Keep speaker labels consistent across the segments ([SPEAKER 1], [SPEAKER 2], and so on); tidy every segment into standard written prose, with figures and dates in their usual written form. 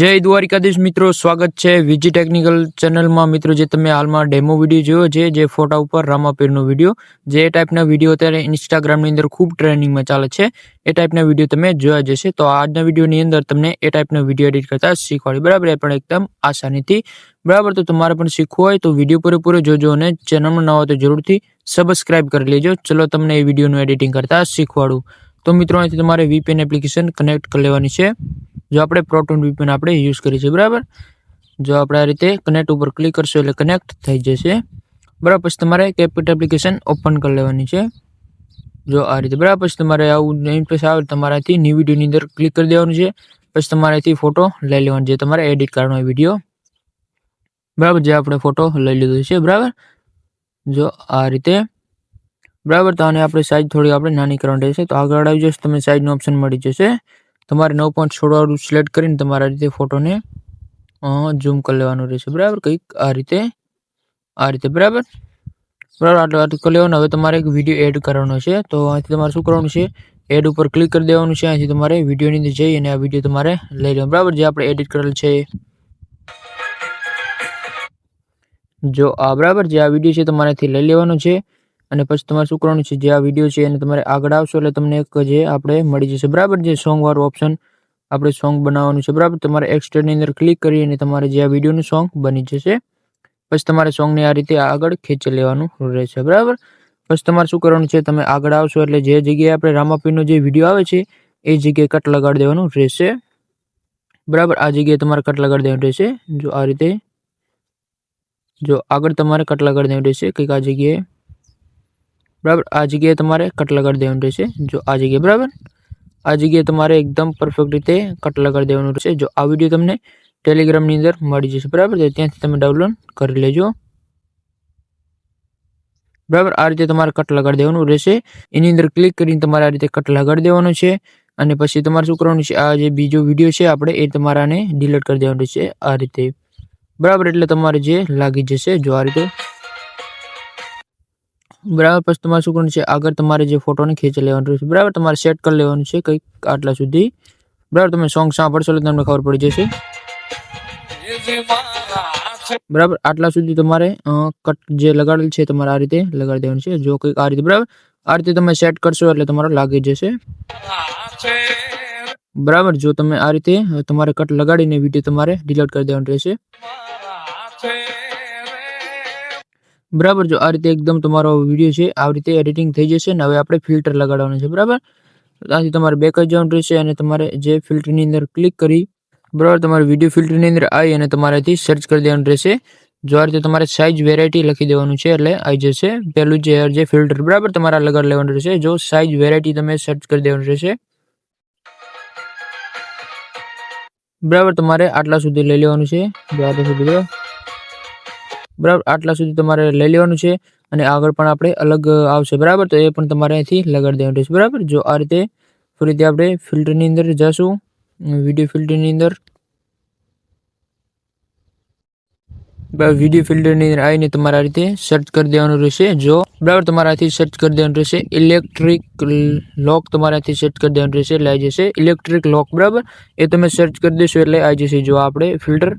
[SPEAKER 1] જય દ્વારિકાધીશ મિત્રો, સ્વાગત છે વીજી ટેકનિકલ ચેનલમાં। મિત્રો, જે તમે હાલમાં ડેમો વિડીયો જોયો છે, જે ફોટા ઉપર રામાપીરનો વિડીયો, જે ટાઈપના વિડીયો અત્યારે ઇન્સ્ટાગ્રામની અંદર ખૂબ ટ્રેન્ડિંગમાં ચાલે છે, એ ટાઈપના વિડીયો તમે જોયા જશે। તો આજના વિડીયોની અંદર તમને એ ટાઈપના વિડીયો એડિટ કરતા શીખવાડી, બરાબર, એ પણ એકદમ આસાનીથી, બરાબર। તો તમારે પણ શીખવું હોય તો વિડીયો પૂરેપૂરો જોજો અને ચેનલમાં નવા તો જરૂરથી સબસ્ક્રાઇબ કરી લેજો। ચલો તમને એ વિડીયોનું એડિટિંગ કરતા શીખવાડું। તો મિત્રો, અહીંથી તમારે VPN એપ્લિકેશન કનેક્ટ કરી લેવાની છે। જો આપણે પ્રોટોન VPN આપણે યુઝ કરીએ છીએ, બરાબર। જો આપણે આ રીતે કનેક્ટ ઉપર ક્લિક કરશો એટલે કનેક્ટ થઈ જશે, બરાબર। પછી તમારે કેપકટ એપ્લિકેશન ઓપન કરી લેવાની છે, જો આ રીતે, બરાબર। પછી તમારે આવું ઇન્ટરફેસ આવે, તમારાથી ન્યૂ વિડીયોની અંદર ક્લિક કરી દેવાનું છે। પછી તમારાથી ફોટો લઈ લેવાનો છે, તમારે એડિટ કરવાનો હોય વિડીયો, બરાબર। જે આપણે ફોટો લઈ લીધો છે, બરાબર, જો આ રીતે, બરાબર। તો આને આપણે સાઈઝ થોડી આપણે નાની કરવાની રહેશે। તો આગળ આવી જશે, તમને સાઈઝનો ઓપ્શન મળી જશે। તમારે 9.16 વાળું સિલેક્ટ કરીને તમારા રીતે ફોટોને ઝૂમ કરી લેવાનું રહેશે, બરાબર, કંઈક આ રીતે, બરાબર, આટલું કરી લેવાનું। હવે તમારે એક વિડીયો એડ કરવાનો છે, તો અહીંથી તમારે શું કરવાનું છે, એડ ઉપર ક્લિક કરી દેવાનું છે। અહીંથી તમારે વિડીયોની અંદર જઈ અને આ વિડીયો તમારે લઈ લેવાનો, બરાબર, જે આપણે એડિટ કરેલ છે, જો આ, બરાબર, જે આ વિડીયો છે તમારેથી લઈ લેવાનો છે। અને પછી તમારે શું કરવાનું છે, જે આ વિડીયો છે એને તમારે આગળ આવશો એટલે તમને એક જે આપણે મળી જશે, બરાબર, જે સોંગ વાળું ઓપ્શન, આપણે સોંગ બનાવવાનું છે, બરાબર। તમારે એક્સટ્રેની અંદર ક્લિક કરી અને તમારે જે આ વિડીયોનું સોંગ બની જશે। પછી તમારે સોંગને આ રીતે આગળ ખેંચી લેવાનું રહેશે, બરાબર। પછી તમારે શું કરવાનું છે, તમે આગળ આવશો એટલે જે જગ્યાએ આપણે રામાપીરનો જે વિડીયો આવે છે એ જગ્યાએ કટ લગાડી દેવાનું રહેશે, બરાબર। આ જગ્યાએ તમારે કટ લગાડી દેવાનું રહેશે, જો આ રીતે, જો આગળ તમારે કટ લગાડી દેવાનું રહેશે કંઈક આ જગ્યાએ, બરાબર। આ જગ્યાએ તમારે કટ લગાડી દેવાનું રહેશે, જો આ જગ્યાએ, બરાબર। આ જગ્યાએ તમારે એકદમ પરફેક્ટ રીતે કટ લગાડી દેવાનું રહેશે। જો આ વિડીયો તમને ટેલિગ્રામની અંદર મળી જશે, બરાબર, ત્યાંથી તમે ડાઉનલોડ કરી લેજો, બરાબર। આ રીતે તમારે કટ લગાડી દેવાનું રહેશે। એની અંદર ક્લિક કરીને તમારે આ રીતે કટ લગાડી દેવાનું છે। અને પછી તમારે શું કરવાનું છે, આ જે બીજો વિડીયો છે આપણે એ તમારાને ડિલીટ કરી દેવાનું રહેશે, આ રીતે, બરાબર। એટલે તમારે જે લાગી જશે, જો આ રીતે, બરાબર। પછી તમારે શું કરવાનું છે, આગળ તમારે જે ફોટોને ખેંચી લેવાનું રહેશે, બરાબર। તમારે સેટ કરી લેવાનું છે કંઈક આટલા સુધી, બરાબર। તમે સોંગ સાંભળશો એટલે તમને ખબર પડી જશે, બરાબર। આટલા સુધી તમારે કટ જે લગાડેલ છે તમારે આ રીતે લગાડી દેવાનું છે, જો કંઈક આ રીતે, બરાબર। આ રીતે તમે સેટ કરશો એટલે તમારો લાગી જશે, બરાબર। જો તમે આ રીતે તમારે કટ લગાડીને વિડીયો તમારે ડિલીટ કરી દેવાનું રહેશે, બરાબર। જો આ રીતે એકદમ તમારો વિડીયો છે આ રીતે એડિટિંગ થઈ જશે। ને હવે આપણે ફિલ્ટર લગાડવાનું છે, બરાબર। ત્યાંથી તમારે બેક જ જવાનું રહેશે અને તમારે જે ફિલ્ટરની અંદર ક્લિક કરી, બરાબર, તમારે વિડીયો ફિલ્ટરની અંદર આવી અને તમારેથી સર્ચ કરી દેવાનું રહેશે। જો આ રીતે તમારે સાઇઝ વેરાયટી લખી દેવાનું છે એટલે આવી જશે પેલું જે ફિલ્ટર, બરાબર, તમારે લગાડી લેવાનું રહેશે। જો સાઇઝ વેરાયટી તમે સર્ચ કરી દેવાનું રહેશે, બરાબર। તમારે આટલા સુધી લઈ લેવાનું છે, જો આટલા સુધી, બરાબર, આટલા સુધી તમારે લઈ લેવાનું છે। અને આગળ પણ આપણે અલગ આવશે, બરાબર, તો એ પણ તમારે અહીંથી લગાડી દેવાનું રહેશે, બરાબર। જો આ રીતે ફરીથી આપણે ફિલ્ટરની અંદર જશું, વિડીયો ફિલ્ટરની અંદર, વિડીયો ફિલ્ટરની અંદર આવીને તમારે આ રીતે સર્ચ કરી દેવાનું રહેશે, જો, બરાબર, તમારાથી સર્ચ કરી દેવાનું રહેશે ઇલેક્ટ્રિક લોક, તમારાથી સર્ચ કરી દેવાનું રહેશે એટલે આવી જશે ઇલેક્ટ્રિક લોક, બરાબર। એ તમે સર્ચ કરી દેશો એટલે આવી જશે, જો આપણે ફિલ્ટર,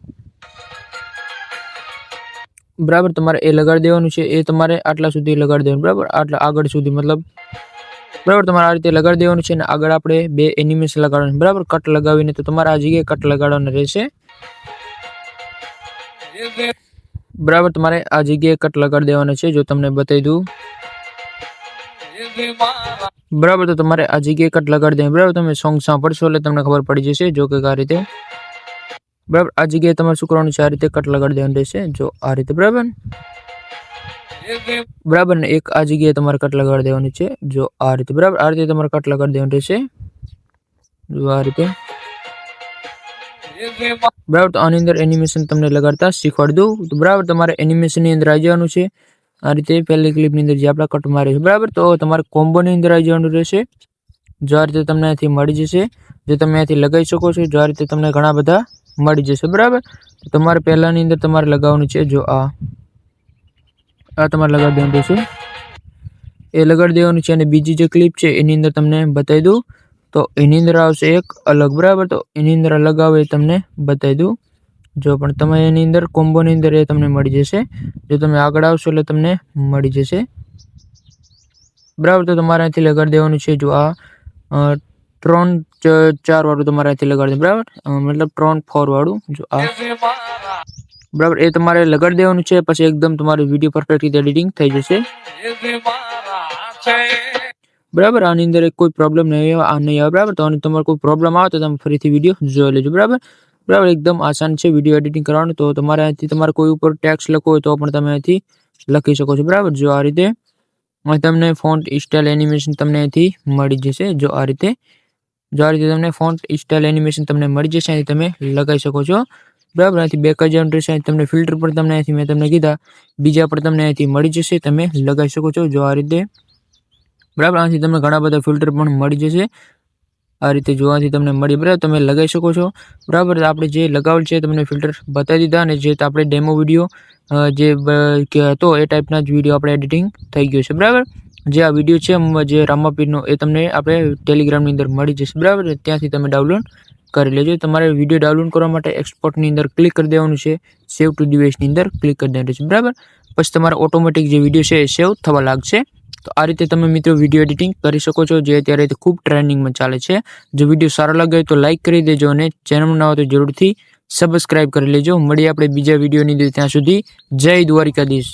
[SPEAKER 1] બરાબર। તમારે એ લગાડી દેવાનું છે, એ તમારે આટલા સુધી લગાડી દેવાનું, બરાબર, આટલા આગળ સુધી, મતલબ, બરાબર, તમારે આ રીતે લગાડી દેવાનું છે। અને આગળ આપણે બે એનિમેશન લગાડવાનું, બરાબર, કટ લગાવીને, તો તમારે આ જગ્યાએ કટ લગાડવાનું રહેશે, બરાબર। તમારે આ જગ્યાએ કટ લગાડી દેવાનો છે, જો તમને બતાવી દઉં, બરાબર। તો તમારે આ જગ્યાએ કટ લગાડી દેવાનું, બરાબર। તમે સોંગ સાંભળશો એટલે તમને ખબર પડી જશે, જો કે આ રીતે, બરાબર। આ જગ્યાએ તમારે શું કરવાનું છે, આ રીતે કટ લગાડી દેવાનું રહેશે, જો આ રીતે, બરાબર, બરાબર। ને એક આ જગ્યાએ તમારે કટ લગાડી દેવાનું છે, જો આ રીતે, બરાબર। આ રીતે તમારે કટ લગાડી દેવાનું રહેશે, જો આ રીતે, બરાબર। તો આની અંદર એનિમેશન તમને લગાડતા શીખવાડી દઉં, તો બરાબર, તમારે એનિમેશનની અંદર આવી જવાનું છે, આ રીતે પહેલી ક્લિપની અંદર જે આપણે કટ મારી છે, બરાબર। તો તમારે કોમ્બોની અંદર આવી જવાનું રહેશે, જો આ રીતે તમને અહીંથી મળી જશે, જે તમે અહીંથી લગાવી શકો છો, જો આ રીતે તમને ઘણા બધા મળી જશે, બરાબર। તો તમારે પહેલાની અંદર તમારે લગાવવાનું છે, જો આ, આ તમારે લગાડી દેવાનું રહેશે, એ લગાડી દેવાનું છે. અને બીજી જે ક્લિપ છે એની અંદર તમને બતાવી દઉં તો એની અંદર આવશે એક અલગ, બરાબર. તો એની અંદર અલગ આવે એ તમને બતાવી દઉં. જો પણ તમે એની અંદર કોમ્બોની અંદર એ તમને મળી જશે. જો તમે આગળ આવશો એટલે તમને મળી જશે, બરાબર. તો તમારે અહીંથી લગાડી દેવાનું છે. જો આ 3-4 વાળું તમારે અહીંથી લગાડી દે, બરાબર. મતલબ 3-4 વાળું. જો આ બરાબર એ તમારે લગાડી દેવાનું છે. પછી એકદમ તમારું વિડીયો પરફેક્ટ રીતે એડિટિંગ થઈ જશે, બરાબર. આની અંદર કોઈ પ્રોબ્લેમ નહીં આવે, બરાબર. તો તમારે કોઈ પ્રોબ્લેમ આવે તો તમે ફરીથી વિડીયો જોઈ લેજો, બરાબર. બરાબર એકદમ આસાન છે વિડીયો એડિટિંગ કરવાનું. તો તમારે અહીંથી તમારે કોઈ ઉપર ટેક્સ્ટ લખવો હોય તો પણ તમે અહીંથી લખી શકો છો, બરાબર. જો આ રીતે તમને ફોન્ટ સ્ટાઇલ એનિમેશન તમને અહીંથી મળી જશે. જો આ રીતે તમને ફોન્ટ સ્ટાઇલ એનિમેશન તમને મળી જશે, અહીંથી તમે લગાવી શકો છો, બરાબર. અહીંથી બેક જવાનું રહેશે. તમને ફિલ્ટર પણ તમને અહીંથી મેં તમને કીધા બીજા પણ તમને અહીંથી મળી જશે, તમે લગાવી શકો છો. જો આ રીતે, બરાબર. આથી તમને ઘણા બધા ફિલ્ટર પણ મળી જશે. આ રીતે જોવાથી તમને મળી, બરાબર. તમે લગાવી શકો છો, બરાબર. આપણે જે લગાવેલ છે તમને ફિલ્ટર બતાવી દીધા. અને જે આપણે ડેમો વિડીયો જે હતો એ ટાઈપના જ વિડીયો આપણે એડિટિંગ થઈ ગયું છે, બરાબર. જે આ વિડીયો છે જે રામાપીરનો એ તમને આપણે ટેલિગ્રામની અંદર મળી જશે, બરાબર. ત્યાંથી તમે ડાઉનલોડ કરી લેજો. તમારે વિડીયો ડાઉનલોડ કરવા માટે એક્સપોર્ટની અંદર ક્લિક કરી દેવાનું છે, સેવ ટુ ડિવાઇસની અંદર ક્લિક કરી દેવાનું છે, બરાબર. પછી તમારા ઓટોમેટિક જે વિડીયો છે એ સેવ થવા લાગશે. તો આ રીતે તમે મિત્રો વિડીયો એડિટિંગ કરી શકો છો, જે અત્યારે ખૂબ ટ્રેન્ડિંગમાં ચાલે છે. જો વિડીયો સારો લાગે તો લાઇક કરી દેજો અને ચેનલ ના હોય તો જરૂરથી સબસ્ક્રાઇબ કરી લેજો. મળીએ આપણે બીજા વિડીયોની અંદર. ત્યાં સુધી જય દ્વારિકાધીશ.